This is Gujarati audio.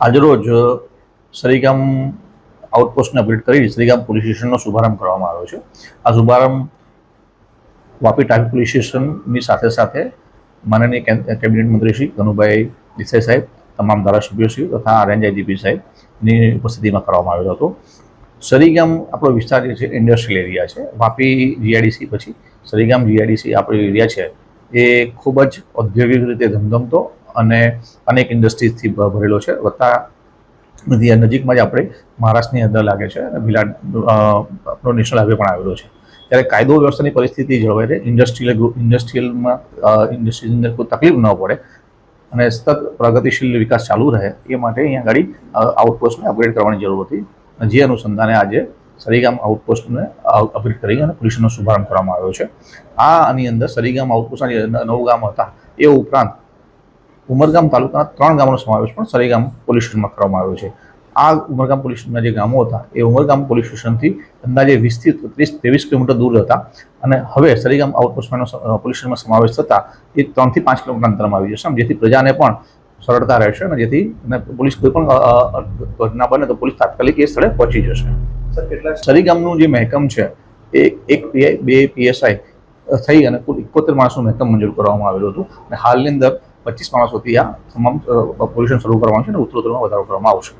આજરોજ સરીગામ આઉટપોસ્ટને અપગ્રેડ કરી સરીગામ પોલીસ સ્ટેશનનો શુભારંભ કરવામાં આવ્યો છે। આ શુભારંભ વાપી ટ્રાફિક પોલીસ સ્ટેશનની સાથે સાથે માનનીય કેબિનેટ મંત્રી શ્રી કનુભાઈ દેસાઈ સાહેબ, તમામ ધારાસભ્યોશ્રીઓ તથા રેન્જ આઈજીપી સાહેબની ઉપસ્થિતિમાં કરવામાં આવ્યો હતો। સરીગામ આપણો વિસ્તાર જે છે ઇન્ડસ્ટ્રીયલ એરિયા છે। વાપી જીઆઈડીસી પછી સરીગામ જીઆઈડીસી આપણો એરિયા છે એ ખૂબ જ ઔદ્યોગિક રીતે ધમધમતો અને અનેક ઇન્ડસ્ટ્રીઝથી ભરેલો છે। વત્તા નજીકમાં જ આપણે મહારાષ્ટ્રની અંદર લાગે છે અને ભીલાડ આપણો નેશનલ હાઈવે પણ આવેલો છે। ત્યારે કાયદો વ્યવસ્થાની પરિસ્થિતિ જળવાઈ રહે, ઇન્ડસ્ટ્રીની અંદર કોઈ તકલીફ ન પડે અને સતત પ્રગતિશીલ વિકાસ ચાલુ રહે એ માટે અહીંયા આગળ આઉટપોસ્ટને અપગ્રેડ કરવાની જરૂર હતી। જે અનુસંધાને આજે સરીગામ આઉટપોસ્ટને અપગ્રેડ કરી અને પોલીસનો શુભારંભ કરવામાં આવ્યો છે। આની અંદર સરીગામ આઉટપોસ્ટના જે 9 ગામ હતા એ ઉપરાંત ઉમરગામ તાલુકાના 3 ગામોનો સમાવેશ પણ સરીગામ પોલીસ સ્ટેશનમાં કરવામાં આવ્યો છે। આ ઉમરગામ પોલીસ સ્ટેશનના જે ગામો હતા એ ઉમરગામ પોલીસ સ્ટેશનથી અંદાજે 20 થી 23 કિલોમીટર દૂર હતા અને હવે સરીગામ આઉટપોસ્ટનો પોલીસ સ્ટેશનમાં સમાવેશ થતાં એ 3 થી 5 કિલોમીટર અંતરમાં આવી જશે, જેથી પ્રજાને પણ સરળતા રહેશે અને જેથી પોલીસ કોઈ પણ ઘટના બને તો પોલીસ તાત્કાલિક એ સ્થળે પહોંચી જશે। સરીગામનું જે મહેકમ છે એ 1 પીઆઈ 2 પીએસઆઈ થઈ અને કુલ 71 માણસનું મહેકમ મંજૂર કરવામાં આવેલું હતું અને હાલની અંદર 25 માણસોથી આ તમામ પોલ્યુશન શરૂ કરવાનું છે અને ઉત્તરોત્તરમાં વધારો કરવામાં આવશે।